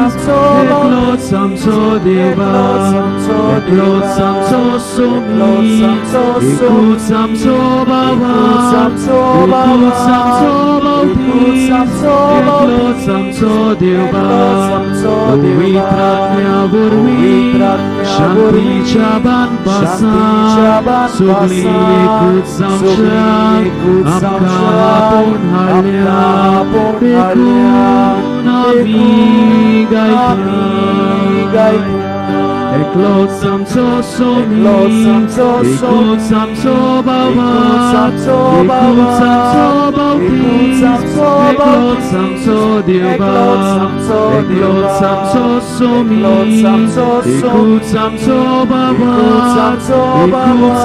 Eklot samco deva, eklot samco somi, ekut samco baba, ekut samco bauti, eklot samco deva, pवित्रात्म्या वरवी शांतीच्या बांधपासा सगळी एकूच जावच्या आमकां आपूण हाडल्या देखून आमी गायता Eklot samco somi, ekut samco baba, ekut samco bauti, eklot samco deva, eklot samco somi, ekut samco baba, ekut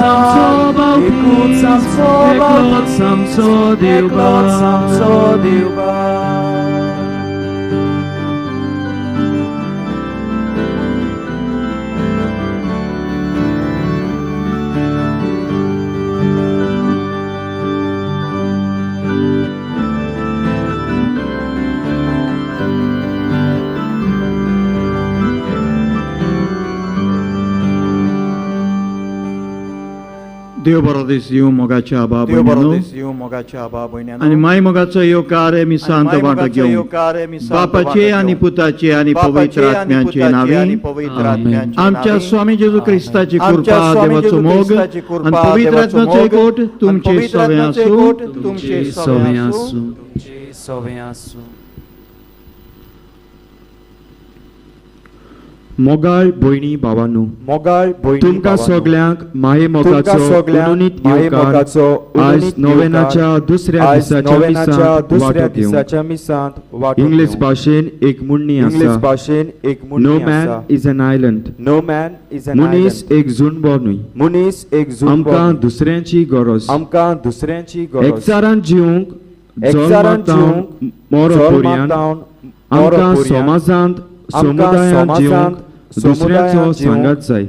samco bauti, eklot samco deva. देव बरो दीस दिवं मोगाच्या आबा भयणीनो आणि माय मोगाचो योकार मी सांत वांटो घेवं बापाचे आणि पुताचे आणि पवित्र आत्म्याचे नावे आमच्या स्वामी जेजू ख्रिस्ताची कृपा देवाचो मोग आणि पवित्र आत्म्याचो एकवट तुमचे सवे आसूं मोगाळ भयणी भावांनो तुमकां सगळ्यांक माये मोगाचो उलोनीत येवकार आज नोवेनाच्या दुसऱ्या दिसाच्या मिसांत इंग्लीश भाशेन एक म्हणणी आसा no man is an island मनीस एक झुंड न्हय आमकां दुसऱ्यांची गरज एकचारान जिवंक मोरोपर्यंत आमकां समाजांत समुदायांत जिवंक दुसऱ्यांचो सांगात जाय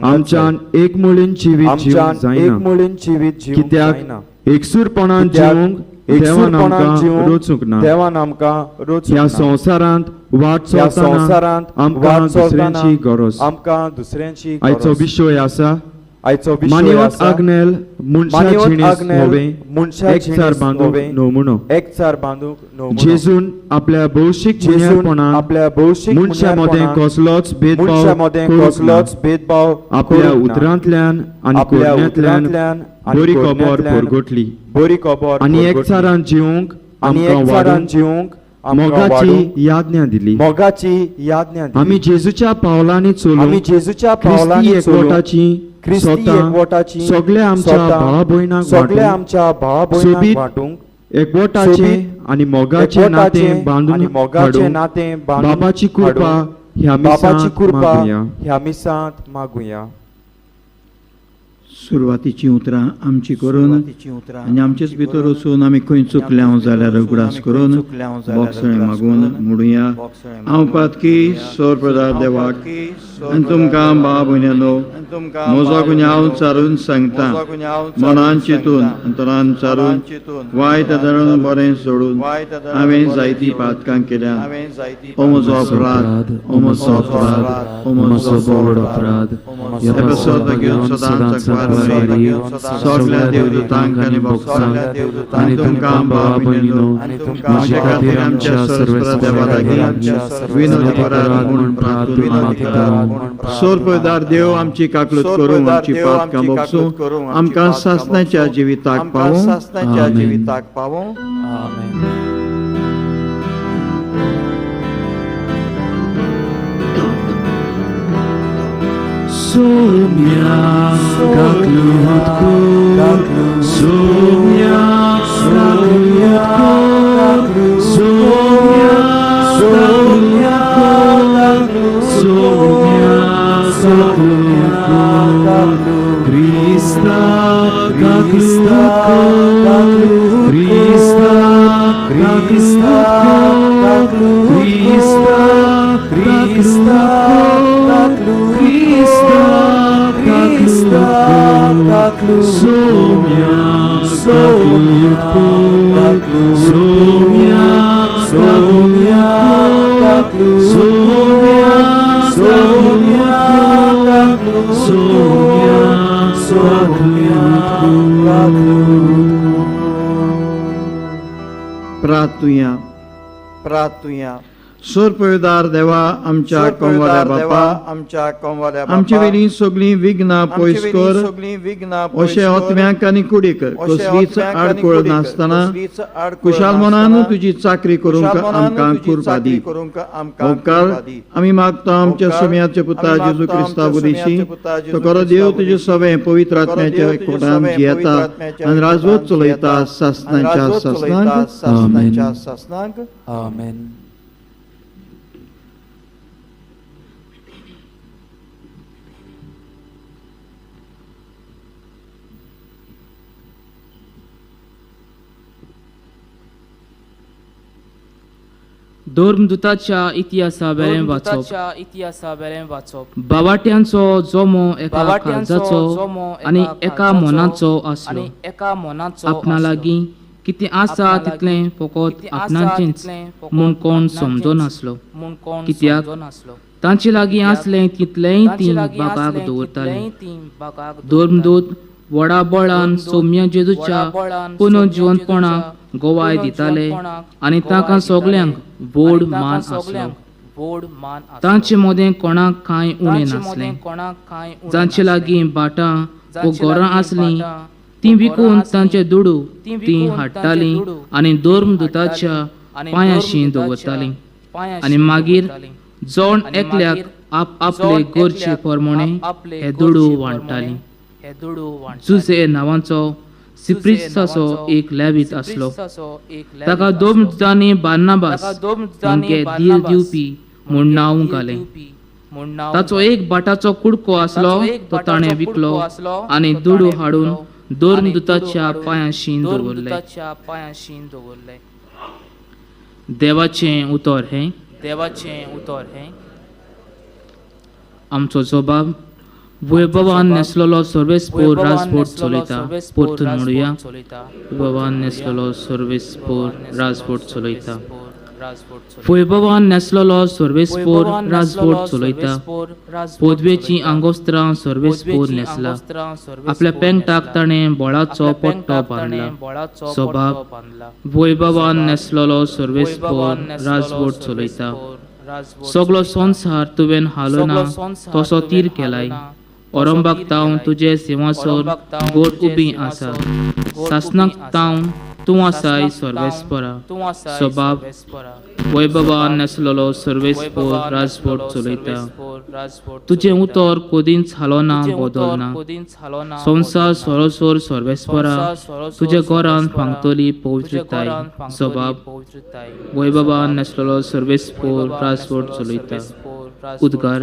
आमच्यान एक मुलीन जिवीत कित्याक एकसूरपणान जिवंक देवान आमकां ह्या संवसारांत वाट चलतना आमकां दुसऱ्यांची गरज आयचो विशय आसा मानिवत आग्नेल मनशा जिणेस होवे एकचार बांदूंक नो जेजून आपल्या भौशिक जिणेपणान मनशा मदें कसलोच भेदभाव आपल्या उतरांतल्यान आनी कोरण्यांतल्यान बरी खबर परगटली आनी एकचारान जिवंक आमकां वाडूंक मोगाची याज्ञा दिली आमी जेजूच्या पावलांनी चलून ख्रिस्ती एकवटाची सगळे आमच्या भावा भयणांक वांटूंक एकवटाचे आनी मोगाचे नाते बांदून बाबाची कृपा ह्या मिसांत मागुया सुरवातीची उतरां आमची करून आनी आमचेच भितर वचून आमी खंय चुकल्या जाल्यार उगडास करून बोगसणे मागून म्हणुया हांव पातकी सोर प्रदार देवाक आनी तुमकां भाव भयण्यांनो म्हजो गुन्यांव हांव चारून सांगता मनान चिंतून अंतरान चारून वायट धरून बरें सोडून हांवें जायतीं पातकां केल्यां हो म्हजो अपराध हो म्हजो बोड अपराध सगळ्या देवदूतांक आनी भक्तांक आनी तुमकां भाव भयणीनो म्हजे खातीर आमच्या सर्वेस्पर देवा लागीं विनोदी करात म्हणून प्रार्थना सोर पळयदार देव आमची काकलूत करूं आमची पातकां बक्षूं आमकां सासणाच्या जिविताक पावों आमेन Somia kaklutko, somia kaklutko, somia kaklutko, Krista kaklutko, Krista Somia प्रार्थुया सोरपळदार देवा आमच्या कोंवाल्या बापा आमची वेली सगळी विघ्ना पयस कर अशें ओतम्यांक आनी कुडीक कसलीच आडखळ नासतना कुशाल मनान तुजी चाकरी करूंक आमकां कुरपा दी उपकार आमी मागता आमच्या समेयाच्या पुता जेजू क्रिस्ता बुदिशी तो खरो देव तुजे सवे पवित्र आत्म्याच्या एकवटान जियेता आनी राजवट चलयता सासणांच्या सासणांक आमेन. धर्मदूताच्या इतिहासा वेळें वाचप बावाट्यांचो जोमो एका काळजाचो आनी एका मोनाचो आसलो आपणा लागीं कितें आसा तितलें फकत आपणाचेंच म्हूण कोण समजो नासलो कित्याक तांचे लागीं आसलें तितलेंय ती बागाक दवरतालीं. धर्मदूत व्हडा बळान सौम्य जेजूच्या पुनर्जिवंतपणाक गोवाय दिताले आनी ताका सगल्यांक व्हड मान आसलो. तांचे मदें कोणाक कांय उणें नासलें. जांचे लागीं भाटां वा घरां आसलीं ती विकून तांचे दुडू ती हाडटालीं आनी धर्मदूताच्या पांयाशीं दवरतालीं आनी मागीर जोण एकल्याक आपले गरजे प्रमाणे हे दुडू वांटतालीं. जुसे नांवाचो सिप्रिसाचो एक लेवीत आसलो. ताका धर्मदूतांनी बार्नाबास तांचे धीर दिवपी म्हूण नांव घालें. ताचो एक भाटाचो कुडको आसलो तो ताणें विकलो आनी दुडू हाडून धर्मदूताच्या पांयाशीं दवरले. देवाचें उतर हें आमचो जबाब वैभवान नेसलेलो सर्वेस्पोर राजपोट चलयता. परतून म्हणुया वैभवान नेसलेलो सर्वेस्पोर राजपोट चलयता. वैभवान नेसलेलो सर्वेस्पोर राजपोट चलयता. पदवेची आंगोस्त्रां सर्वेस्पोर नेसला. आपल्या पेंगटाक ताणें बोळाचो पट्टो बांदला. स्वभाव वैभवान नेसलेलो सर्वेस्पोर राजपोट चलयता. सगळो संसार तुवें हालोना तसो तीर केलाय. औरंबाक तावन तुजे सिंहासन गोड उबी आसा. सासनाक तावन तूं आसाय सर्वेस्परा. स्वभाव वैभवान नेसलेलो सर्वेस्पोर राजपोट चलयता. तुजें उतर कदींच हालोना बदलना. संसार सरसोर सर्वेस्परा. तुज्या घरान फांगतली पवित्रताय. स्वभाव वैभवान नेसलेलो सर्वेस्पोर राजपोट चलयता. उद्गार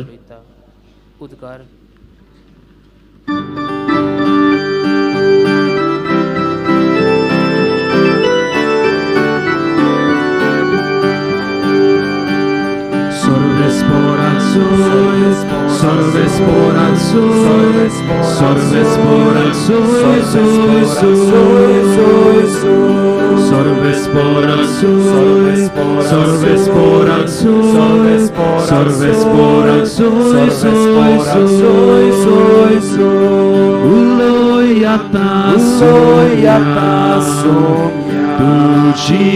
Tuci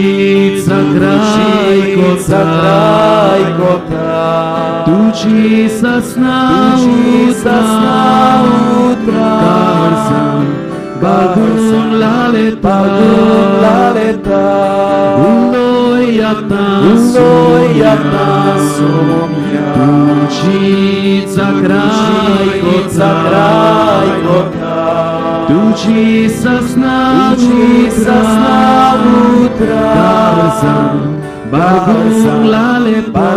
zagraj kota, tuci sasna utra, bagun laleta, uloyata somia, tuci zagraj kota, tuci sasna utra, bagun laleta,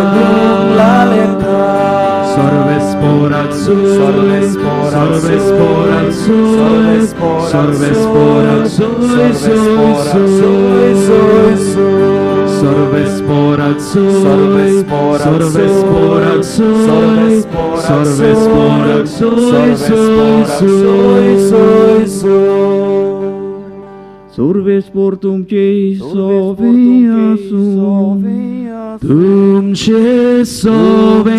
Sorvesporat Surves por tuमचे सोवे आसूं तुमचे सोवे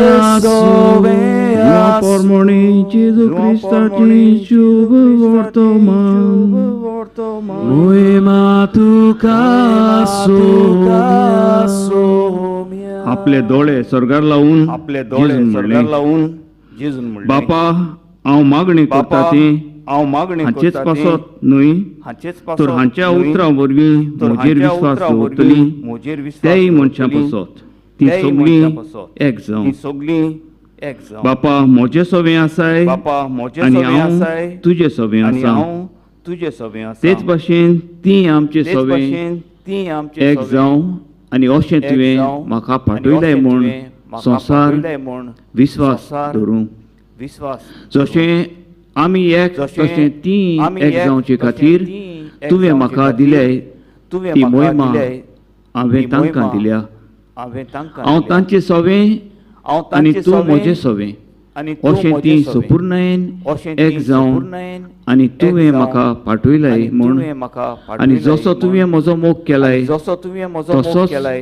आसो या परमणी जेजू ख्रिस्ताची शुभ वर्तमान मोहिमा तुका सोम्या. आपले दोळे स्वर्गार लावून जेजून म्हणले बापा हांव मागणी करता ती हांव मागणी हाचेच करता ती पासत न्हय हाचेच तर पासत हांच्या न्हय, उतरां वरवीं तर म्हजेर हांच्या विस्वास उतरां वरवीं दवरतली म्हजेर विस्वास तेय दवरतली, मनशां पासत ती तेय सगळीं मनशां पासत एक जावं ती सगळीं एक जावं. बापा म्हजे सोबे आसाय बापा म्हजे आनी सोबे हांव आसाय तुजे सोबे आनी आसा हांव तुजे सोबे आसा. तेच भाशेन ती आमचे तेच सोबे भाशेन ती आमचे एक सोबे जावं आनी अशें एक तुवें जावं म्हाका आनी पाठयलें अशें म्हूण तुवें म्हाका संवसार पाठयलें म्हूण विस्वास संवसार दवरूंक विस्वास जशें आमी एक जशें तशें ती आमी एक जावचे तशें खातीर ती एक तुवें जावचे म्हाका खातीर दिले तुवें ती म्हाका मोहिमा दिले हांवें ती तांकां मोहिमा दिल्या हांवें तांकां हांव दिल्या. तांचे सोबे हांव आनी तांचे तूं सोबे म्हजें सोबे आनी तूं अशें म्हजें ती सोबे. संपूर्णयेन अशें एक ती जावं संपूर्णयेन आनी एक तुवें जावं म्हाका पाठयलय आनी म्हूण तुवें म्हाका आनी पाठयलय जसो म्हूण तुवें म्हजो मोग केलाय आनी जसो तुवें म्हजो मोग तसोच केलाय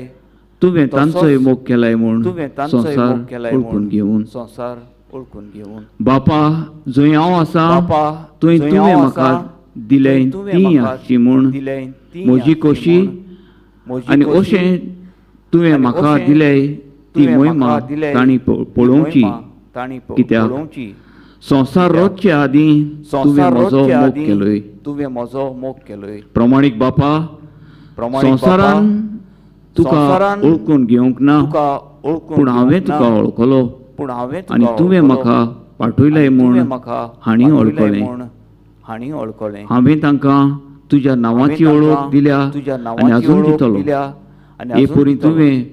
तुवें तांचोय तसोच मोग केलाय म्हूण तुवें तांचोय संवसार मोग केलाय ओळखून म्हूण घेवन संवसार ओळखून घेवन बापा जंय हांव आसा बापा थंय जंय तुवें हांव म्हाका आसा, दिलें थंय तुवें ती म्हाका आसची म्हूण दिलें ती म्हजी आसची खोशी म्हूण म्हजी आनी खोशी अशें तुवें आनी म्हाका अशें दिलें ती तुवें मोहिमा म्हाका दिलें तांणी ती पळोवची मोहिमा तांणी कित्याक पळोवची. संवसार कित्याक रोजचे आदीं तुवें संवसार म्हजो रोजचे मोग आदीं केलोय तुवें म्हजो मोग केलोय. प्रमाणीक बापा प्रमाणीक संवसारान बापा, तुका संवसारान ओळखून घेवंक ना तुका ओळखून पूण हांवें घेवंक ना, तुका वळखलो पूण हांवें तुका आनी तुवें वळखलो. म्हाका पाठयलय आनी म्हूण तुवें म्हाका हांणी पाठयलय वळखलें म्हूण हांणी वळखलें. हांवें तांकां तुज्या नांवाची हांवें ओळख तांकां दिल्या तुज्या आनी नांवाची अजून ओळख दितलो दिल्या आनी हे अजून परी दितलो. तुवें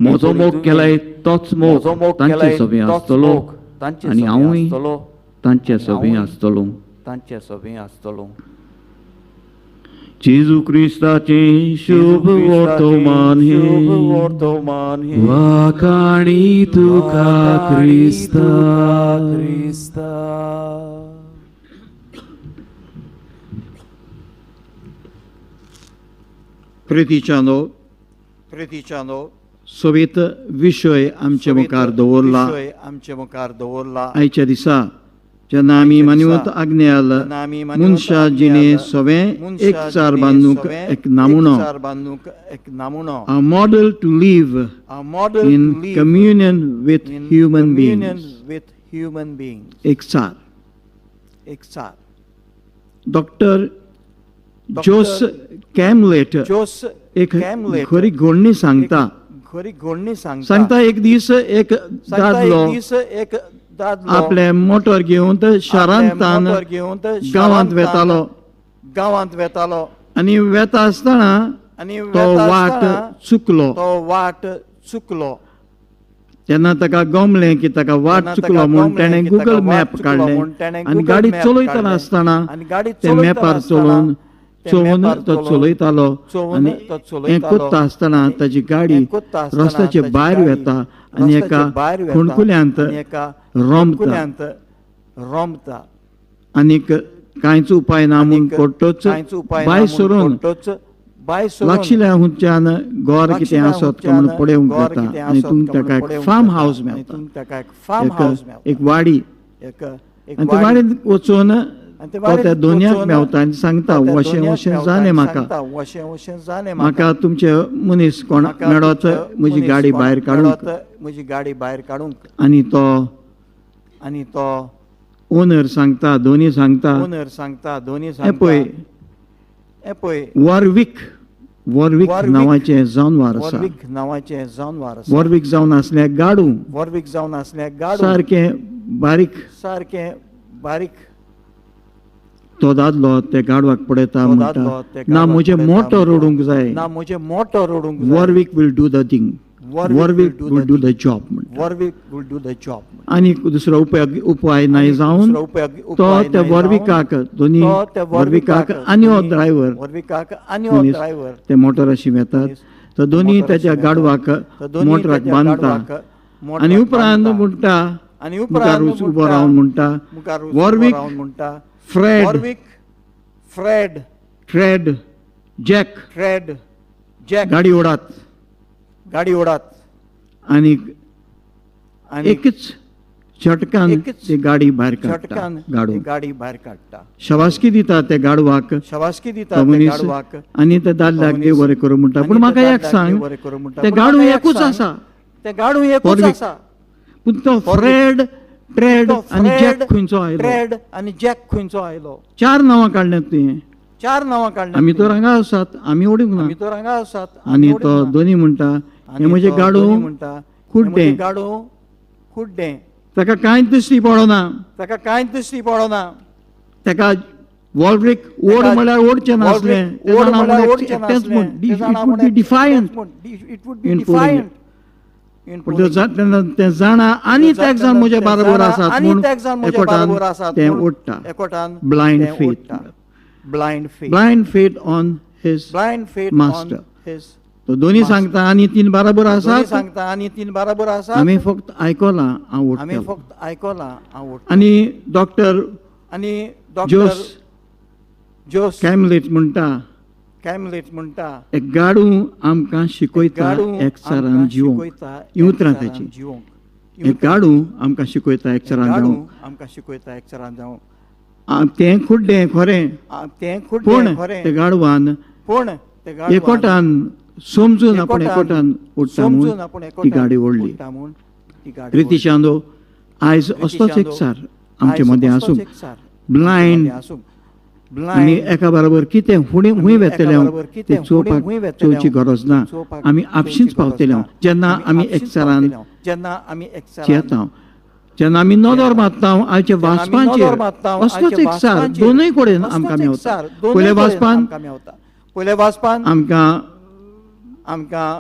म्हजो परी मोग तुवें केलाय तोच म्हजो मोग मोग तांचे केलाय सोबे तोच आसतलो मोग तांचे आनी सोबे हांवूय आसतलो. तांचे आनी सोबे हांवूय आसतलो तांचे सोबे आसतलो. जेजू क्रिस्ताचे शुभ वर्तमान शुभ हे वर्तमान हे वाखाणी तुका ख्रिस्ता ख्रिस्ता. प्रितीच्यानो सोबीत विशय आमचे मुखार दवरला आमचे मुखार दवरला. आयच्या दिसा जेन्ना आमी मानिवंत आज्ञाल मनशा जिणे सोबें एक चार बांदूंक एक नामुनो एक नामुनो a model to live in communion with human beings with human beings. एक चार एक साथ डॉक्टर जोस कॅमलेट जोस एक कॅमलेट खरी घडणी सांगता खरी घडणी सांगता. सांगता एक दीस एक दादलो एक दादलो आपले मोटर घेवन शारांतान मोटर घेवन गांवांत वेतालो गांवांत वेतालो आनी वेता आसतना आनी तो वाट चुकलो तो वाट चुकलो. तेन्ना ताका गमलें की ताका वाट तेन्ना चुकलो ताका म्हूण गमलें ताणें की गुगल ताका मॅप वाट चुकलो काडलें म्हूण ताणें आनी Google गाडी Map चलयतना काडलें. आसतना आनी गाडी ते चलयतना मॅपार आसतना चलोवन ते चोवून मॅपार तो चलयतालो चोवून आनी तो हें चलयतालो. कोत्ता आसतना ताची गाडी हें कोत्ता आसतना रस्त्याचे ताची भायर गाडी वेता आनी रस्त्याचे एका भायर वेता खणकुल्यांत आनी एका रोमता खणकुल्यांत रोमता. आनीक कांयच उपाय ना म्हूण आनीक कोट्टोच कांयच उपाय ना बाय म्हूण सोडून कोट्टोच बाय सोडून लागशिल्ल्या हुंच्यान घर कितें आसत काय म्हूण पळोवंक घर जाता कितें आनी आसत तुमकां काय ताका म्हूण एक पळोवंक फार्म जाता. हावस आनी मेळटा तुमकां ताका एक फार्म हावस मेळटा. एक वाडी एक आनी ते वाडींत वचून ते तो त्या दोनयाक वचून मेवता आनी सांगता तो त्या अशें दोनयाक अशें मेवता जालें आनी म्हाका सांगता, अशें जालें म्हाका तुमचे मनीस कोण म्हाका मेळत तुमचे म्हजी मनीस गाडी कोण भायर काडूंक मेळत म्हजी गाडी भायर काडूंक. आनी तो ओनर सांगता दोनी सांगता ओनर सांगता दोनी हे सांगता पळय पळय वॉरवीक वॉरवीक नांवाचें जनावर आसा वॉरवीक नांवाचें जनावर आसा. वॉरवीक जावन आसल्यार गाडू वॉरवीक जावन आसल्यार गाडू सारकें बारीक सारकें बारीक. तो दादलो ते गाडवाक पळयता तो म्हणटा दादलो ते ना गाडवाक म्हजें पळयता मोटो म्हणटा, रोडूंक जाय ना म्हजें मोटो रोडूंक जाय. Warwick will do the thing Warwick Warwick will do will the do the job म्हणटा Warwick will do the job. आनी दुसरो उपाय नाही जावन तो त्या वॉरविकाक दोनी वॉरविकाक आनी हो ड्रायव्हर वॉरविकाक आनी मनीस ड्रायव्हर ते मोटराशी येतात तो दोनी त्याच्या गाडवाक मोटराक बांदता आनी उपरांत म्हणटा आनी मुखार उपरांत उबो रावन म्हणटा वॉरवीक म्हणटा Fred Warwick Fred trade Jack Fred Jack गाडी ओडात गाडी ओडात आणि आणि एकच झटकान एकच ते गाडी भायर काडटा झटकान गाडू ती गाडी भायर काडटा शबासकी दिता त्या गाडवाक शबासकी तो दिता त्या मनीस गाडवाक आणि ते दादल्याक देव बरें करूं म्हणटा आणि पूण ते म्हाका एक दादल्याक सांग देव बरें करूं म्हणटा. ते पूण गाडू म्हाका एक एकूच सांग, आसा ते गाडू एकूच फॉर आसा पूण तो फ्रेड ट्रेड तो आणि फ्रेड, जॅक खंयचो आयलो ट्रेड आणि जॅक खंयचो आयलो 4 नांवां काडल्यात तुवें 4 नांवां काडल्यात आमी तो रंगा आसात आमी ओडूंक ना आमी तो रंगा आसात आणि तो दोनी म्हणटा हे म्हजे गाडू म्हणटा खुड्डें. गाडू खुड्डें ताका कांयच दिश्टी पडना ताका कांयच दिश्टी पडना ताका वॉलब्रिक ओड म्हळ्यार ओडचें नासलें वॉलब्रिक ओड म्हळ्यार ओडचें नासलें. It would be defiant it would be in defiant पूण ते जाणा आनी ते जाण म्हजे बरोबर आसात म्हूण एकोटान ते ओडटा एकोटान Blind faith. Blind faith blind faith on his blind faith Master. His तो दोनी सांगता आनी तीन बरोबर आसात सांगता आणि 3 बरोबर आसा आमी फक्त आयकलां हांव आमी ओडटलो फक्त आयकलां हांव ओडटलो. आनी डॉक्टर आणि जोस जोस कॅमलेट म्हणटा कॅमलेट म्हणटा एक गाडू आमकां शिकयता गाडू एकचारान आमकां जिवंक शिकयता इउतरां एकचारान ताची जिवंक. एक गाडू आमकां शिकयता एकचारान गाडू जावंक आमकां शिकयता एकचारान जावं तें खुड्डें खरें तें पूण खुड्डें खरें ते गाडवान पूण ते गाडवान एकोटान समजून आपण एकोटान ओडटा समजून म्हूण आपण ती एकोटान गाडी ओडली ओडटा म्हूण ती गाडी रिती चांदो आयज असलोच एक सार आमचे मदें आसूंक ब्लायंड आनी एका बरोबर कितें हुंय वेतले ते चोवपाक चोवची गरज ना आमी आपशींच पावतले जेन्ना आमी एकचारान जेन्ना आमी येता जेन्ना आमी नदर मारता आयच्या वाचपांचेर असलोच एक सार दोनूय कडेन आमकां मेवता पयले वाचपान पयले वाचपान आमकां आमकां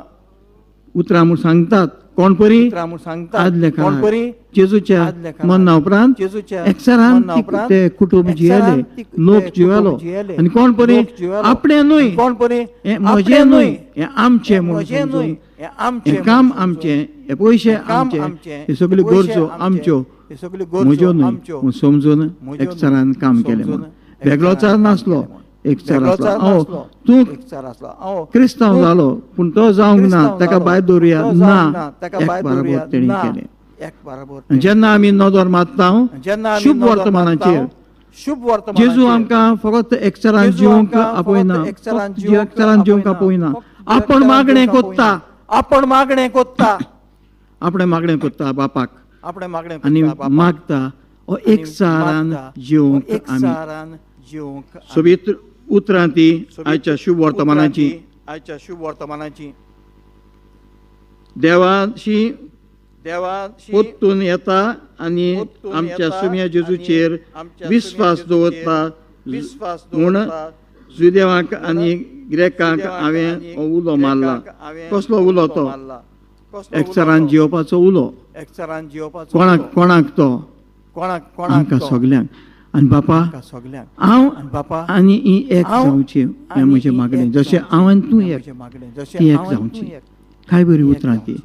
उतरां म्हूण सांगतात कोण परी रामू सांगता आदले कोण काळार परी जेजूच्या आदले काळार मरना उपरांत जेजूच्या एकचारान मरना उपरांत ते कुटुंब एकचारान जियेले ते लोक कुटुंब जियेलो जियेले. आनी कोण परी लोक जियेलो. आपणे न्हय कोण परी हे आपणे म्हजें न्हय. न्हय हे आमचें म्हूण म्हजें समजून न्हय हे आमचें हे म्हूण काम समजून. आमचें हे पयशे काम आमचे आमचें, हे सगल्यो पयशे गरजो आमचे, आमच्यो हे सगल्यो गरजो म्हज्यो न्हय आमच्यो. म्हूण समजून म्हज्यो एकचारान न्हय. काम केलें समजून म्हूण वेगळो चार नासलो एक चार वेगळो आसलो चार हांव नासलो. तूं एक चार आसलो हांव क्रिस्तांव तूं जालो पूण तो जावंक ना क्रिस्तांव ताका जालो. भायर दवरुया तो जावंक ना, ताका एक भायर बरोबर दवरुया तेणी ना. केलें एक बरोबर आनी जेन्ना आमी नदर मारता जेन्ना आमी शुभ नदर वर्तमानाचेर मारता, शुभ वर्तमानाचेर जेजू आमकां फकत एकचारान जेजू जिवंक आमकां आपयना फकत एकचारान फकत जिवंक एकचारान जिवंक आपयना. आपयना फकत आपण एकचारान मागणें जिवंक कोत्ता आपयना. आपण मागणें कोत्ता आपणें मागणें कोत्ता बापाक आपण मागणें आनी कोत्ता बापाक. मागता हो आनी एकचारान मागता. जिवंक आमी एकचारान जिवंक आमी. सोबीत उतरां ती आयच्या शुभ वर्तमानाची आयच्या शुभ वर्तमानाची देवाची देवाची पोत्तून येता आनी पोत्तून आमच्या येता सुम्या आनी जेजूचेर आमच्या विस्वास सुम्या दवरता विस्वास म्हूण दवरता. जुदेवांक आनी ग्रेकांक जुदेवांक हांवें आनी हो उलो मारला ग्रेकांक हांवें कसलो उलो तो मारला. कसलो एकचारान उलो तो? जिवपाचो उलो एकचारान जिवपाचो कोणाक उलो. कोणाक तो कोणाक आमकां तो? सगल्यांक आनी बापा आमकां सगल्यांक हांव आनी बापा आनी ही एक हांव जावची हें आनी म्हजें ही मागणें एक जशें जावची. हांव आनी तूं हें एक म्हजें मागणें. जशें ती एक हांव आनी जावची. तूं एक. काय बरी ती एक उतरां ती जावची.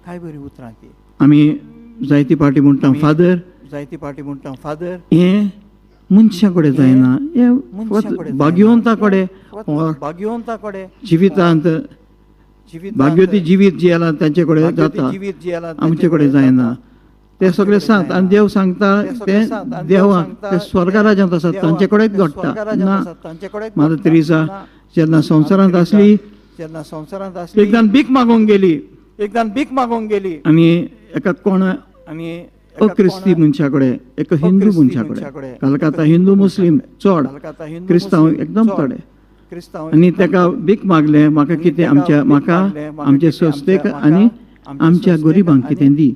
काय बरी उतरां ती आमी जायती पाटी म्हणटा आमी फादर जायती पाटी म्हणटा फादर हें मनशा कडेन जायना हें मनशा फकत कडेन भाग्यवंता कडेन भाग्यवंता कडेन जिवितांत भाग्यवती जिवीत जी आला तांचे कडेन जाता जिवीत जी आला आमचे कडेन जायना ते सगळे सांत आनी देव सांगता ते देवाक ते स्वर्गा राज्यांत आसात तांचे कडेन घडटा ना माता तेरेसा जेन्ना संवसारांत आसली जेन्ना संवसारांत आसली एकदां भीक मागोंक गेली एकदां भीक मागोंक गेली आनी एका कोण आनी अक्रिस्ती मनशा कडेन एक हिंदू मनशा कडेन कलकत्ता हिंदू मुस्लीम चड क्रिस्तांव एकदम थोडे क्रिस्तांव आनी ताका भीक मागलें म्हाका कितें आमच्या म्हाका आमच्या संस्थेक आनी आमच्या गरिबांक कितें दी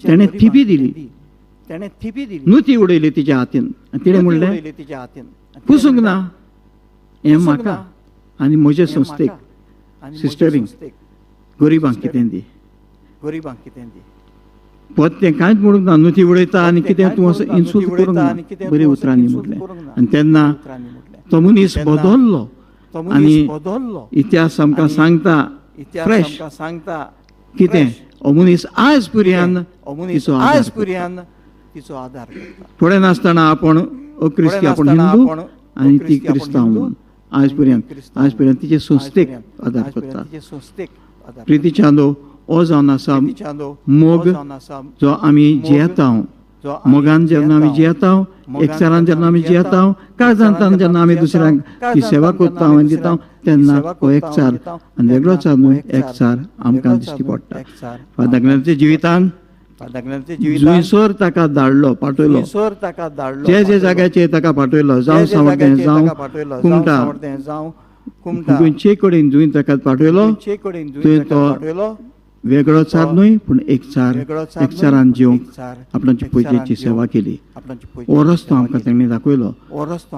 तेणें थिपी दिली तेणें थिपी दिली नुती उडयली तिच्या हातीन आनी तिणें म्हणलें उडयली तिच्या हातीन पुसूंक ना हें पुसूंक म्हाका ना. आनी म्हजे हें संस्थेक म्हाका आनी म्हज्या सिस्टरींक संस्थेक गरिबांक कितें दी गरिबांक कितें दी पद तें कांयच म्हणूंक ना नुती उडयता आनी कितें तूं असो म्हणूंक ना, इन्सल्ट नुती करूंक उडयता ना आनी कितें बरी तूं असो उतरांनी insult म्हटलें करूंक ना. आनी तेन्ना उतरांनी म्हटलें. तो मनीस तेन्ना बदललो तो आनी मनीस बदललो इतिहास आमकां आनी सांगता इतिहास फ्रेश आमकां सांगता कितें हो मनीस आयज पर्यान हो मनीस तिचो आयज आदार पर्यान तिचो आदार करता थोडे नासतना आपण अक्रिस्ती आपण हिंदू आनी ती क्रिस्तांव म्हणून आयज पर्यंत तिचे संस्थेक आदार करता तिचे संस्थेक आदार प्रितीच्यालो हो जावन आसा करता. मोग जो आमी जियेता मोगान जेन्ना आमी जियेता एकचारान जेन्ना आमी जियेता काळजांतान जेन्ना आमी दुसऱ्यांक ती सेवा करता आनी दिता तेन्ना हो एकचार आनी वेगळोच न्हू एकचार आमकां दिश्टी पडटा. फादरांच्या जिवितान जुंयसोर ताका धाडलो पाठयलो जे जे जाग्याचेर ताका पाठयलो जावं सावड्डें जावं कुमटा खंयचे कडेन जुंय ताका पाठयलो थंय तो वेगळोचार न्हय पूण एकचारान जिवंक आपणाची पयलीची सेवा केली. हो रस्तो आमकां तेणें दाखयलो.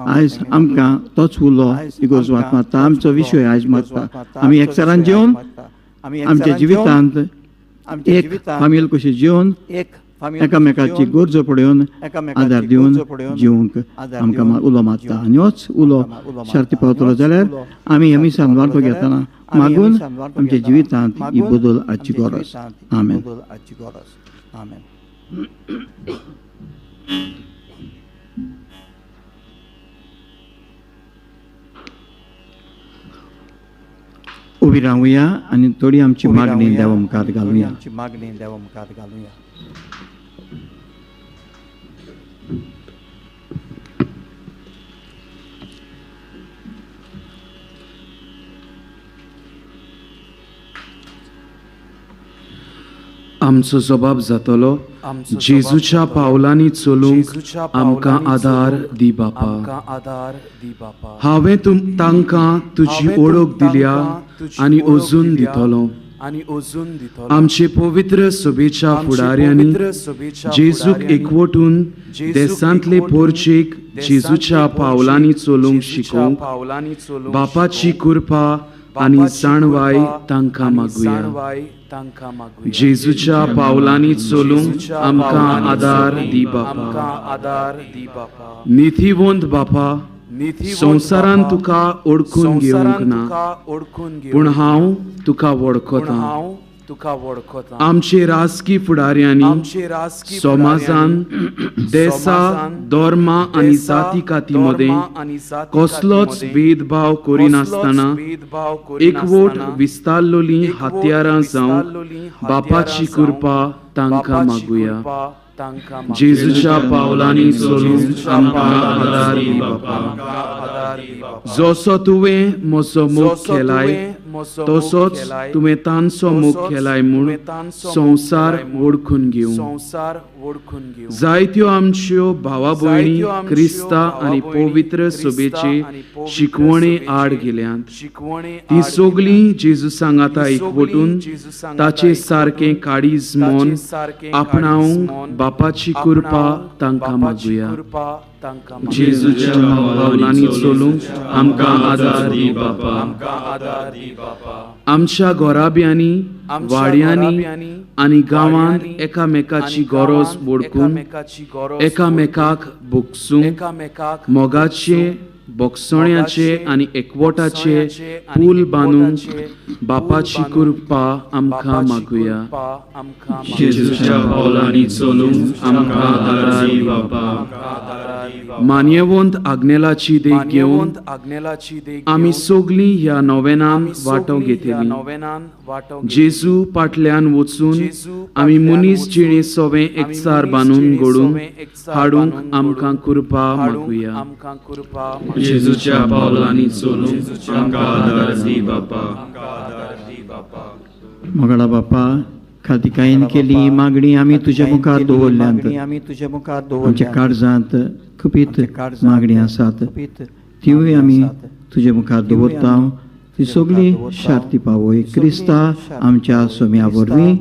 आयज आमकां तोच उलो इगोर्ज वाट मारता. आमचो विशय आयज मारता आमी एकचारान जिवन आमच्या जिवितांत एक फामील कशी जिवन एकामेकाची गरजो पळोवन आदार दिवन जिवंक आमकां उलो मारता. आनी होच उलो शार्ती पावतलो जाल्यार आमी हे मिसान वांटो घेतना मागून आमच्या जिवितांत ही बदल हाडची गरज. आमेन. उबी रावुया आनी थोडी आमची मागणी देवा मुखार घालुया. आमचो जबाब जातलो जेजूच्या पावलांनी चलूंक आमकां आदार दी बापा. हांवें तांकां तुजी ओळख दिल्या आनी अजून दितलो. आमचे पवित्र सभेच्या फुडाऱ्यांनी जेजूक एकवटून देसांतले पोरचेक जेजूच्या पावलांनी चलूंक शिकोवंक बापाची कृपा आनी जाणवाय तांकां मागुया. जेजूच्या पावलांनी चलूंक आमकां आदार दी बापा. निधीवंत बापा संवसारान तुका ओळखून घेवंक ना पूण हांव तुका वळखतां. आमचे राजकी फुडाऱ्यांनी समाजान देसा धर्मा आनी जाती काती मदें कसलोच भेदभाव करिनासतना एकवट विस्तारलोली हात्यारां जावं बापाची कृपा तांकां मागुया. जेजूच्या पावलांनी चलूंक आमकां आदार दी बापा. जसो तुवें म्हजो मोग केलाय तसोच तुवें तांचो मोग केलाय म्हूण संवसार वळखून घेवं. जायत्यो आमच्यो भावा भयणी क्रिस्ता आनी पवित्र सभेचे शिकवणे आड गेल्यात. ती सगळीं जेजूसांग आतां एकवटून ताचे सारकें काळीज मन आपणावंक बापाची कृपा तांकां मागुया. जेजूच्या पावलांनी चलूंक आमकां आदार दी बापा. आमच्या घोराब्यांनी वाड्यांनी आनी गांवांत एकामेकाची गरज वळखून एकामेकाक भोगसूंक मोगाचे बोगसण्याचे आनी एकवटाचे पूल बांदूंक बापाची कृपा आमकां मागुया. जेजूच्या पावलांनी चलूंक आमकां आदार दी बापा. मान्यवंत आग्नेलाची देख घेवन आमी सगळीं ह्या नोवेनान वांटो घेतली. जेजू फाटल्यान वचून आमी मनीस जिणे सवें एकचार बांदून घडून हाडूंक आमकां कृपा मागुया. जेजूच्या पावलांनी चलूंक आमकां आदार दी बापा. मोगळा बापा खातीकायेन केली मागणी आमी तुज्या मुखार दवरल्यांत. आमच्या काळजांत खपीत मागणी आसात तिवूय आमी तुजे मुखार दवरता. ती सगळी शार्ती पावय क्रिस्ता आमच्या सोम्या वरवीं.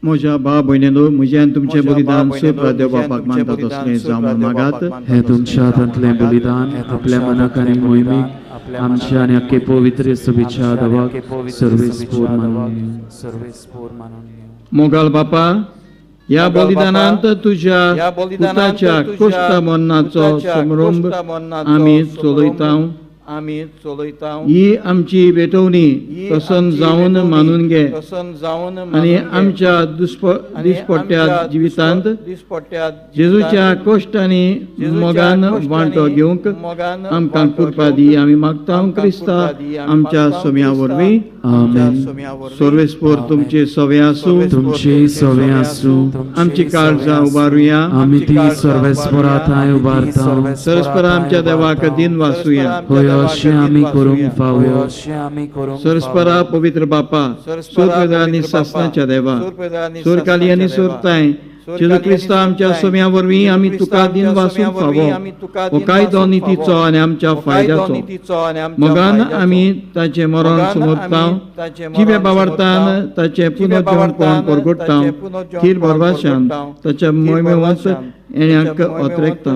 म्हज्या भाव भयणीनो, म्हजें आनी तुमचें बलिदान सुप्रदेव बापाक मानता तसलें जावं म्हूण मागात. हे तुमच्या हातांतलें बलिदान आपल्या मनाक आनी मोहिमेक आमच्या आनी अख्खे पवित्र सभेच्या देवाक सर्वेस्पोर मानून मोगाल बापा, ह्या बलिदानांत तुज्या पुताच्या कोश्टा मरणाचो समारंभ आमी चलयता. ही आमची भेटवणी प्रसन्न जावन मानून घे आनी आमच्या दिसपट्ट्या जिवितांत जेजूच्या कोश्ट आनी मोगान वांटो घेवंक आमकां कृपा दी. आमी मागता क्रिस्ता आमच्या सोम्या वरवीं. सर्वेस्पोर तुमचे सवे आसूं. तुमचे सवे आसूं. आमची काळजां उबारुया. आमी ती सर्वेस्पोरांत उबारता. सरस्परा आमच्या देवाक दिन वाचुया. अशें आमी करूंक फावो. सरस्परा पवित्र बापा, सुरप्रदा आनी सासणाच्या देवा, सुरकाली आनी सुरताय जेजू क्रिस्ता आमच्या सोम्या वरवीं आमी तुका दिन वाचूंक फावो. हो कायदो नितीचो आनी आमच्या फायद्याचो. मोगान आमी ताचें मरण समोरता. जिवे बावरतान ताचें पुनर्जीवन पळोवन परगडटा. खीर भरभाशान ताच्या मोहिमेवंत येण्याक ओतरेकता.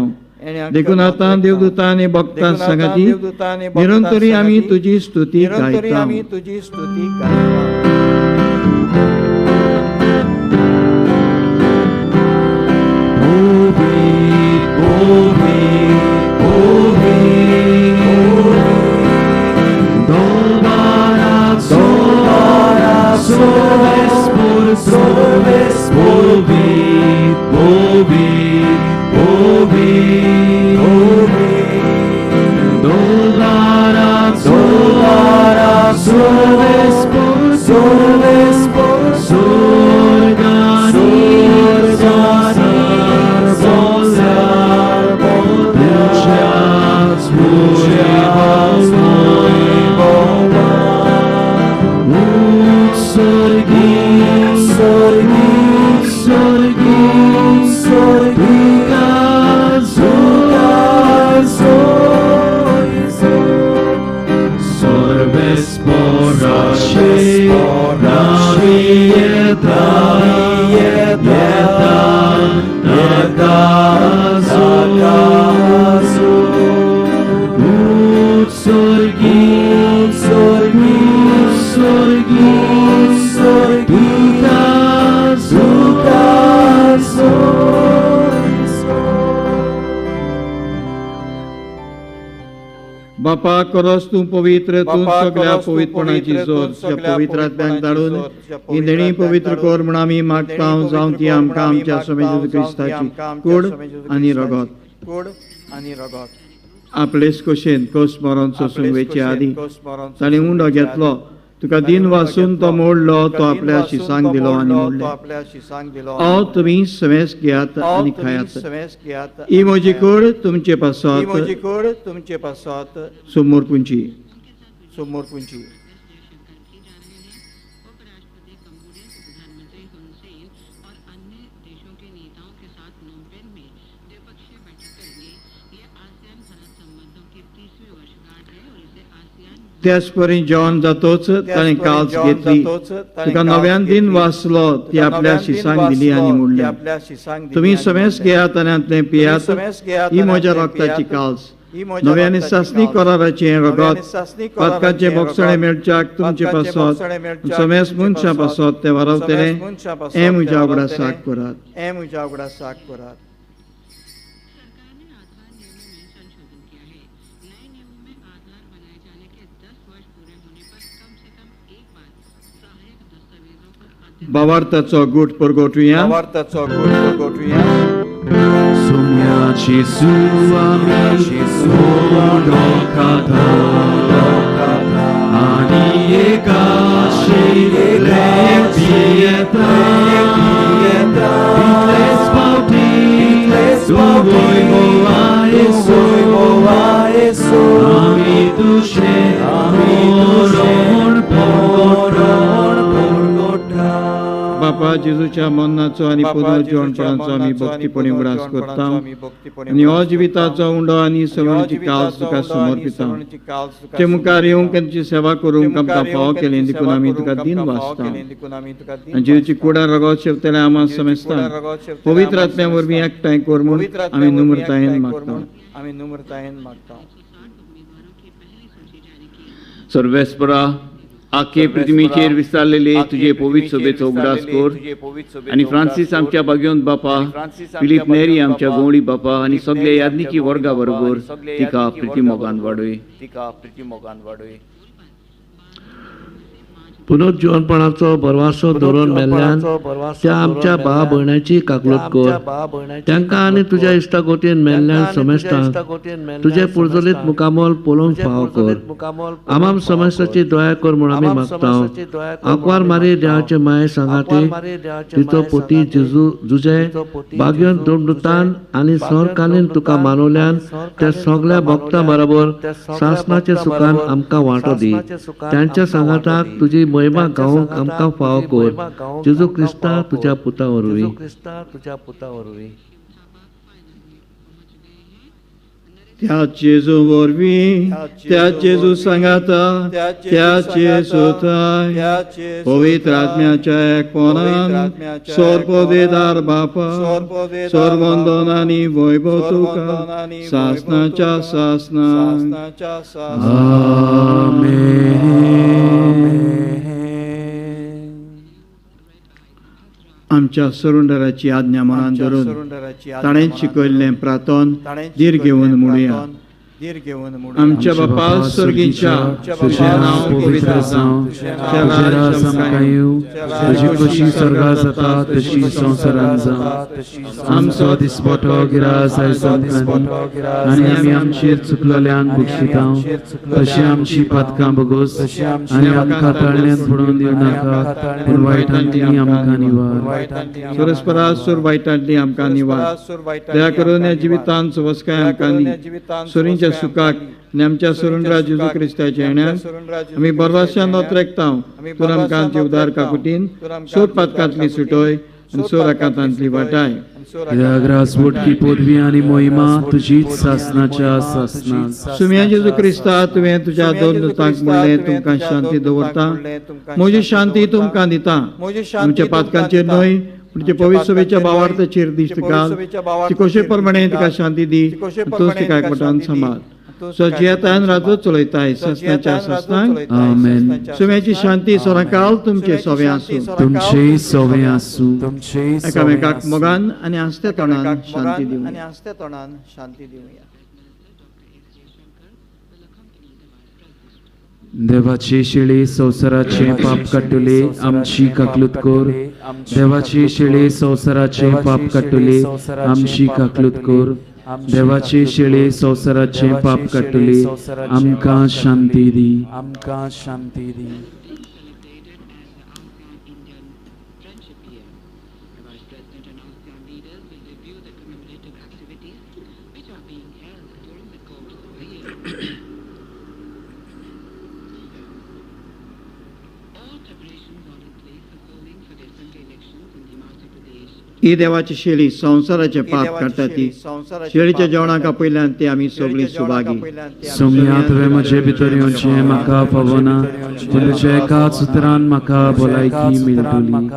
देखून आतां देवदूतां आनी भक्तां सांगाती निरंतरी आमी तुजी स्तुती गायता. बापा करोस तूं पवित्र, तूं सगळ्या पवित्रपणाची जोत पवित्रात्म्याक धाडून इंदणी पवित्र कर म्हूण आमी मागता. जावं ती आमकां आमच्या समेत क्रिस्ताची कूड आनी रगत आपलेच कशेन कस मरण सोसूंक वेचे आदी ताणें उंडो घेतलो. तुका दिन वाचून तो मोडलो, तो आपल्या शिसांक दिलो आनी मोडले. तुमी सवेस घेयात आनी खायात. ही म्हजी कूड तुमचे पासत समोर पुंची. त्याच परी जेवण जातोच ताणें काल्स घेतली. तुका नव्यान दिन वाचलो, ती आपल्या शिसांक दिली आनी मोडली. तुमी समेस घेयात आनी आतलें पियात. ही म्हज्या रक्ताची काल्स. नव्यान सासणी कराराचें रगत पातकाचें बोगसणे मेळच्याक तुमचे पासत समेस मनशां पासत ते वारवतले. हें म्हज्या उगडासाक करात. भावार्थाचो गूट परगोटुया. सोम्याची सुवामी सोडो खाता आनी एकाशी पियेता. इतलेच फावटी तूं वैभवा येसू आमी तुजें मरण परगोटा. बापा बाबा जेजूच्या मरणाचो आनी पुनर्जीवनपणाचो आमी भक्तीपणी उगडास करता आनी हो जिविताचो उंडो आनी सगळ्यांची काळ तुका समर्पिता ते मुखार येवंक तुजी सेवा करूंक आमकां फाव केलें देखून आमी तुका दिन वाचता आनी जेजूची कुडार रगत शेवतले आमां समेस्ता पवित्र आत्म्या वरवीं एकठांय कर म्हूण आमी नम्रतायेन मागता सर्वेस्परा आखे पृथ्वीचेर विस्तारलेले तुझे पवित्र सभेचो उगडास कर आनी फ्रांसीस आमच्या भाग्योंत बापा फिलीप नेरी आमच्या गवळी बापा आनी सगळे याज्ञिकी वर्गा बरोबर तिका प्रितीमोगान वाडय पुनर्जीवनपणाचो बरवासो धरून मेल्ल्यान त्या आमच्या भावा भयणाची काकलूत कर तांकां आनी तुज्या इश्टागोतीन मेल्ल्यान समेस्तांक तुजे पुर्जलीत मुकामोल पळोवंक फाव कर आमाम समेस्ताची दया कर म्हूण आमी मागता आंकवार मारी देवाचे माये सांगाती तिचो पोती जेजू जुजे भाग्योन दुमदुतान आनी संवरकालीन तुका मानवल्यान त्या सगळ्या भक्तां बरोबर सासणाच्या सुखान आमकां वांटो दी तांच्या सांगाताक तुजी महिमा गावंक आमकां फाव कर जेजू क्रिस्ता तुज्या पुता वरवीं त्या जेजू वरवीं त्या जेजू सांगाता त्या जेजूताय पवित्र आत्म्याच्या एकपणान सोरपोदेदार बापा सोरवंदन आनी वैभव तुका सासणाच्या सासनाक आमच्या सरुंडराची आज्ञा मनान धरून ताणें शिकयल्लें प्रार्थन धीर घेवन म्हणुया आमच्या बापा स्वर्गीच्या तुझें नांव पवित्र जावं तुजें राज्य आमकां येवं तुजी कशी स्वर्गांत जाता तशी संवसारांत जावं आमचो दिसपटो गिरास आयज आमकां आनी आमी आमचेर चुकलेल्यांक बक्षिता तशी आमची पातकां बगोस आनी आमकां ताळण्यांत पडोवन दिवं नाका पूण वायटांतली आमकां निवार सुरस्परा सुर वायटांतली आमकां निवार दया करून ह्या जिवितांत सवस्काय आमकां दी सोरींच्या सुखाक आनी आमच्या सुरुंडरा जेजू क्रिस्ताच्या येण्याक आमी बरवाशान नोतरेकता तूं आमकां आमच्या उदार काकुटीन सोड पातकांतली सुटोय आनी सोर आकांतांतली वाटाय याग्रास मोठकी पदवी आनी मोहिमा तुजीच सासनाच्या सासनात सुम्या जेजू क्रिस्ता तुवें तुज्या दोन दुतांक म्हणलें तुमकां शांती दवरता म्हजी शांती तुमकां दिता आमच्या पातकांचेर न्हय तुमचे पवित्र सभेच्या भावार्थाचेर दिश्ट घाल ती कशे प्रमाणे तिका शांती दी तूंच तिका एकवटान सांबाळ सजियेतान राजो चलयताय ससनाच्या ससनाक आमेन सुम्याची शांती सोराकाल तुमचे सोवे आसूं तुमचे सोवे आसूं एकामेकाक मोगान आनी आस्त्या तोंडान शांती दिवया देवाची शिळी संवसाराचे पाप काडटली आमची काकलूत कर देवाची शिळी संवसाराचे पाप काडटली आमची काकलूत कर देवाची शिळी संवसाराचे पाप काडटली आमकां शांती दी ही देवाची शेळी संसाराचे पाप काडटा ती शेळीच्या जेवणाका पयल्यान ती आमी सगळीं सुभागी सोम्या तुवें म्हजे भितर येवचें म्हाका फावना पूण तुज्या एकाच उतरान म्हाका भलायकी मेळटली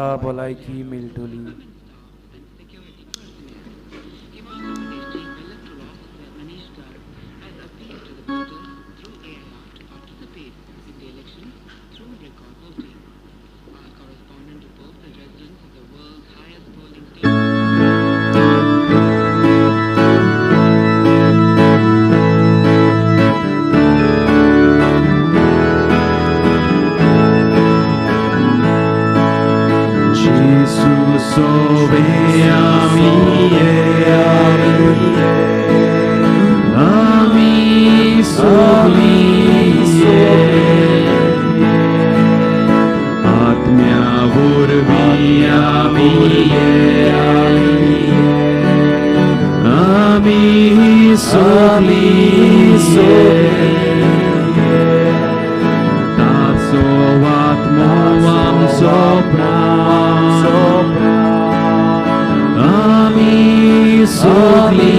सगळी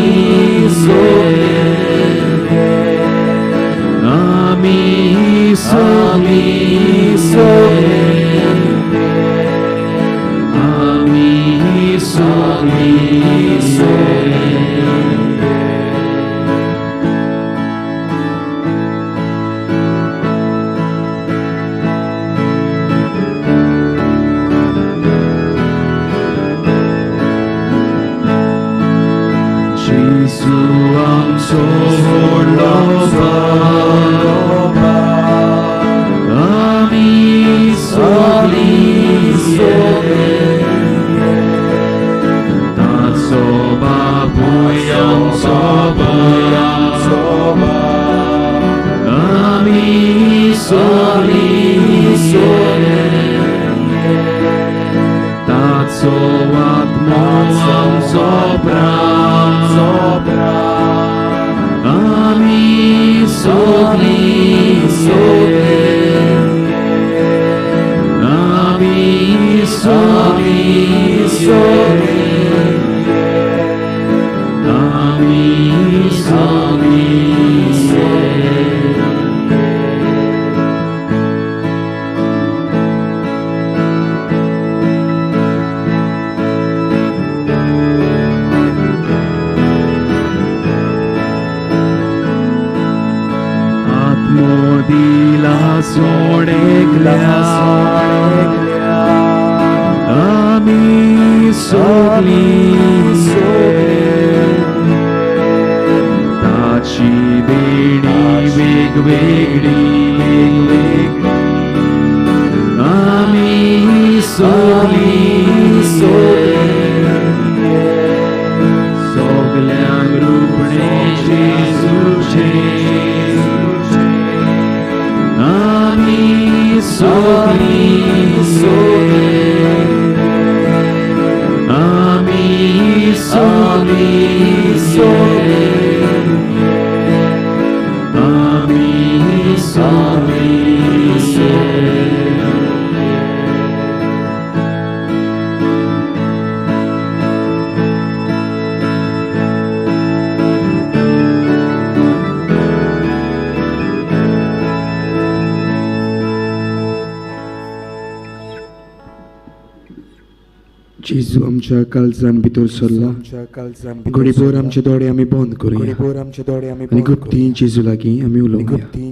आम्ही सगळी आम्ही सगळी Jesu amco व्हडलोबा आमी सगळी ताचो बापूय आमचो आमी सगळी ताचो आत्मो आमचो प्राण आमी सगळी आमी सगळी आमी सगळी दिला सोडेगल्या आम्ही सगळी ताची देणी वेगवेगळी आम्ही सगळी सगळ्यांक रुपणे जेजूचे आम्ही सगळी आम्ही सगळी आम्ही सगळी जेजू आमच्या काळजान भितर सरला घडीभर आमचे दोळे आमी बंद करूया आनी गुप्ती जेजू लागीं आमी उलोवया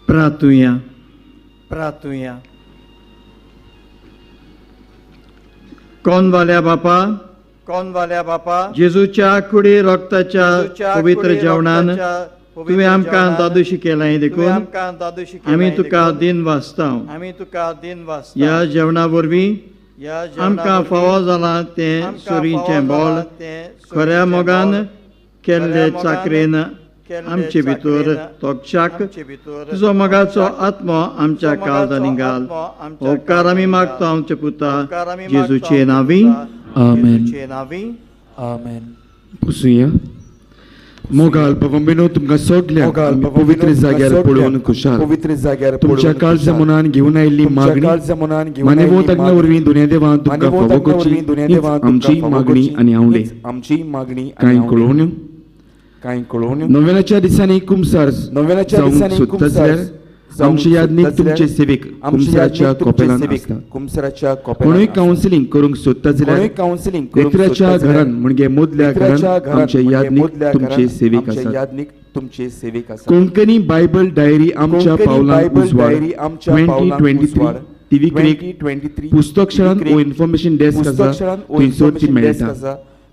प्रार्थुया कोणवाल्या बापा जेजूच्या कुडी रक्ताच्या पवित्र जेवणान तुवें आमकां दादोशी केलां देखून आमी तुका दिन वाचता ह्या जेवणा वरवीं आमकां फावो जाला तें सोरीचें बोल खऱ्या मोगान केल्ले चाकरेन आमचे भितर तोक्षाक तुजो मोगाचो आत्मो आमच्या काळजांनी घाल उपकार आमी मागता आमच्या पुता जेजूचे नांवी आमेन पुसूया मोगाल पवंबिनो तुमकां सगळ्यांक पवित्र जाग्यार पळोवन खुशाल तुमच्या काळजा मनान घेवन आयिल्ली मागणी मानेवोत आज्ञा वरवीं दुनिया देवान तुमकां फावो करची आमची मागणी आनी आवडे कांय कळोवन नव्याच्या दिसांनी कुमसार जावंक सोदता जाल्यार आमचे यादनीक तुमचे सेवेक कुमसाराच्या कोपेलांत आसता कोणूय कावन्सिलींग करूंक सोदता जाल्यार रेखराच्या घरान म्हणजे मोदल्या घरान आमचे यादनीक तुमचे सेवेक आसा कोंकणी बायबल डायरी आमच्या पावलांत उजवाड 2023 टीव्ही क्लिक पुस्तक शाळांत ओ इन्फॉर्मेशन डेस्क आसा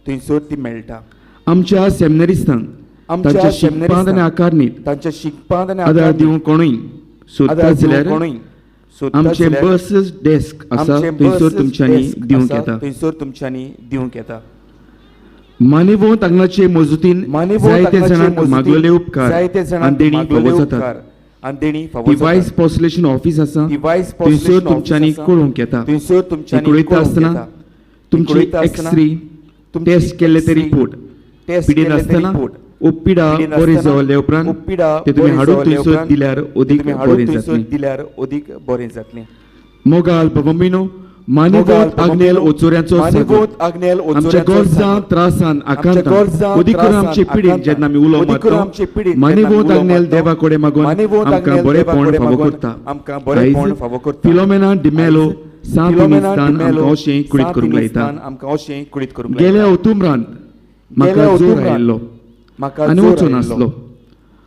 थंयसर ती मेळटा आमच्या सेमिनारिस्तांक तांच्या शिकपांत आनी आकारणीत तांच्या शिकपांत आनी आदार दिवंक कोणूय सोदता जाल्यार आमचे जाल्यार बस डेस्क आसा आमचे थंयसर बस तुमच्यांनी डेस्क दिवंक आसा, येता थंयसर तुमच्यांनी दिवंक येता. मानेवंत आंगणाचे मजूतीन जायते जाणांक मागलेले उपकार जायते आनी जाणांक देणी मागलेले फावो उपकार जातात. आनी देणी फावो डिवायस जातात. पॉस्युलेशन ऑफिस आसा डिवायस थंयसर पॉस्युलेशन तुमच्यांनी ऑफिस आसा, कळोवंक येता. थंयसर तुमच्यांनी कळयता कळोवंक आसतना येता. तुमची कळयता आसतना एक्सरे तुमची टेस्ट केले ते X-ray, रिपोर्ट टेस्ट पिडीन केले ते आसतना रिपोर्ट, ओपिडा पिडीन बरे आसतना जावले उपरांत ओपिडा ते तुमी बरे हाडून जावले थंयसर उपरांत दिल्यार अदीक तुमी हाडून बरें थंयसर जातलें. दिल्यार अदीक बरें जातलें. मोगाल बाबमिनो मानेवंत आग्नेल ओचोऱ्याचो मानेवंत आग्नेल आमच्या ओचोऱ्याचो गरजां त्रासान आकांतां गरजां, अदीक करून त्रासान, आमचे पिडीन आकांतां, जेन्ना आमी उलो अदीक करून मारता आमचे पिडीन जेन्ना मानेवंत उलो आग्नेल मारता, देवा कडेन मागून मानेवंत आमकां आग्नेल बरें देवा पोण कडेन फावो मागून करता. आमकां बरें पोण फावो करता. फिलोमेना डिमेलो सांत फिलोमेना निस्तान डिमेलो आमकां अशें कुडीत करूंक लायता. सांत आमकां अशें कुडीत करूंक गेल्या ओतुंबरांत म्हाका गेल्या जोर ओतुंबरांत आयिल्लो म्हाका आनी जोर वचूं आयिल्लो. नासलो.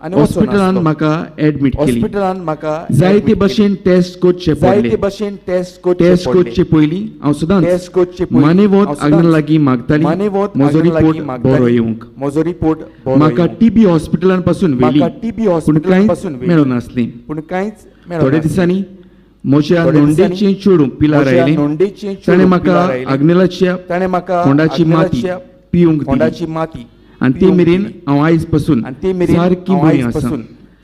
आनी वचूं हॉस्पिटलान नासलो. म्हाका एडमीट केली. हॉस्पिटलान म्हाका जायते admit भशेन टेस्ट करचे केली. जायते पडले. भशेन टेस्ट टेस्ट करचे पयलीं हांव सदांच टेस्ट करचे पयलीं मानेवंत हांव आग्नेल सदांच लागीं मागताली मानेवंत म्हजो आग्नेल रिपोर्ट लागीं बरो मागताली. येवंक. म्हजो रिपोर्ट बरो म्हाका येवंक. टीबी हॉस्पिटलान पासून व्हेली म्हाका टीबी पूण हॉस्पिटलान कांयच पासून व्हेली. मेळूं नासलें. पूण कांयच मेळूं थोड्या नासलें. दिसांनी म्हज्या थोड्या नोंदेचें दिसांनी चेडूं पिलार म्हज्या आयलें. नोंदेचें ताणें चेडूं म्हाका पिलार आयलें. आग्नेलाच्या ताणें म्हाका फोंडाची माती आग्नेलाच्या पिवंक दिली. फोंडाची माती आनी ते पिवंक मेरेन दिली. हांव आयज पासून आनी ते मेरेन सारकी हांव बरी आयज आसा. पासून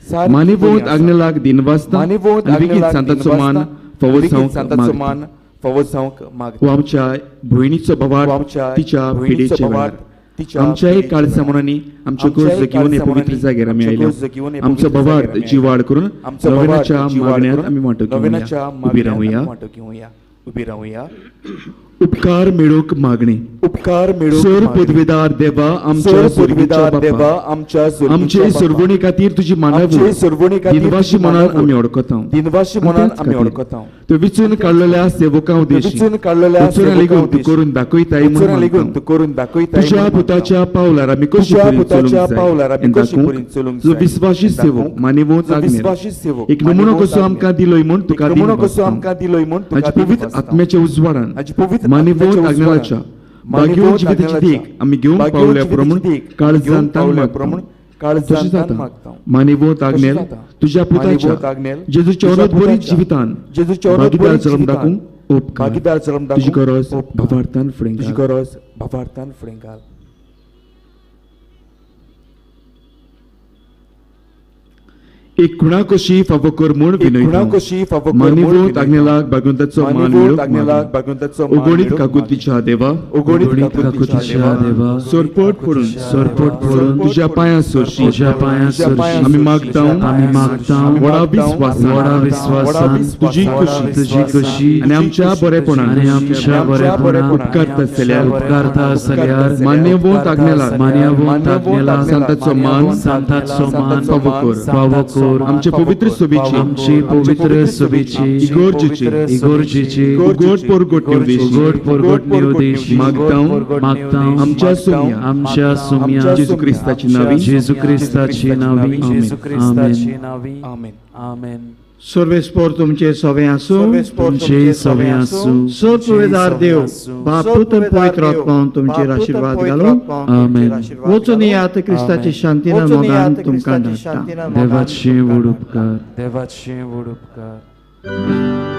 सारकी मानेवंत बरी आसा. आग्नेलाक दिनवासता मानेवंत आनी बेगीन आग्नेलाक सांताचो मान दिनवासता फावो बेगीन जावंक सांताचो मागता. मान फावो जावंक मागता. वो आमच्या भयणीचो भावार्थ आमच्या तिच्या भयणीचो पिडेच्या भावार्थ वेळार तिच्या आमच्याय पिडेच्या काळसामणांनी आमच्यो आमच्याय गरजो घेवन हे काळसामणांनी पवित्र जाग्यार आमी आमच्यो आयल्या. गरजो घेवन हे आमचो पवित्र भावार्थ जाग्यार आमी जी वाड करून आमचो नव्यानाच्या भावार्थ जी वाड मागण्यात करून आमी वांटो नव्यानाच्या घेवया. उबी मागण्यात रावया. आमी वांटो घेवया. उबी रावया. उपकार मेळोवंक मागणे. उपकार मेळोवंक सर मागणे. पदवीदार देवा आमच्या सर सोडवणीच्या पदवीदार देवा बापा आमच्या आमचे सोडवणीच्या सोडवणी खातीर तुजी मानव आमचे सोडवणी खातीर दिनवाशी तुजी मनान मानवूड. आमी ओळखता. दिनवाशी मनान आमी ओळखता. तो विचून काडलेल्या सेवकां उद्देशी विचून काडलेल्या उचोऱ्या सेवकां लेगून तूं उद्देशी करून दाखयताय उचोऱ्या म्हणून लेगून मागता. तूं करून दाखयताय तुज्या म्हणून पुताच्या पावलार आमी कशी तुज्या करून पुताच्या चलूंक पावलार जाय आमी हें कशी दाखोवंक करून चलूंक जो जाय विस्वाशी हें सेवक दाखोवंक मानेवंत जो आग्नेल विस्वाशी सेवक एक नमुनो मानेवंत कसो आमकां आग्नेल दिलोय म्हूण एक तुका नमुनो दिन कसो आमकां दिलोय म्हूण तुका हाचे दिन पवित्र वाजता. आत्म्याच्या उजवाडान हाचे पवित्र मानेवंत आत्म्याच्या आग्नेलाच्या उजवाडान भाग्यवंत जिविताची देख आमी घेवंक भाग्यवंत पावल्या जिविताची प्रमाण देख काळजांत घेवंक पावल्या मागता. प्रमाण तशें काळजांत जाता मागता. मानेवंत आग्नेल जाता. तुज्या मानेवंत पुताच्या आग्नेल जेजूच्या तुज्या अनंत बरी पुताच्या जिवितान जेजूच्या अनंत भागीदार बरी जल्म जिवितान दाखोवंक उपकार. भागीदार जल्म तुजी दाखोवंक गरज उपकार. भावार्थान फुडें तुजी घाल. गरज भावार्थान फुडें घाल. एक खुणा कशी फावो कर म्हूण एक खुणा विनयता. कशी फावो कर म्हूण मानेवंत विनयता. आग्नेलाक भागवंताचो मान मानेवंत मेळोवंक आग्नेलाक मागता. भागवंताचो मान उगडीत मेळोवंक काकुतीच्या देवा उगडीत उगडीत काकुतीच्या काकुतीच्या देवा सोरपट पडून सोरपट पडून तुझ्या पांयां सरशी तुझ्या पांयां सरशी आमी मागता आमी मागता व्हडा विस्वासान व्हडा विस्वासान तुजी कशी तुजी कशी आनी आमच्या बरेपणान आनी आमच्या बरेपणान उपकारता आसल्यार उपकारता आसल्यार मानेवंत आग्नेलाक मानेवंत आग्नेलाक सांताचो मान सांताचो मान फावो कर. फावो कर. आमचे पवित्र सोबीची आमची पवित्र सभेची इगोर्जेची इगोर्जेची उगड पोरगोटणी उदेशी उगड पोरगोटणी उदेशी मागता आमच्या सोम्या आमच्या सोम्या जेजू क्रिस्ताची नावी जेजू क्रिस्ताची नावी नावी. आमेन. आमेन. सर्वेस्पोर तुमचे सवे आसूं. तुमचे सवे आसूं. सर पवित्र देव बाप पुत्र पवित्र आत्मान तुमचेर आशीर्वाद घालूं. आमेन. वचून यात क्रिस्ताची शांतीन मोगान तुमकां धाडटा. देवाचे वड उपकार. देवाचे वड उपकार.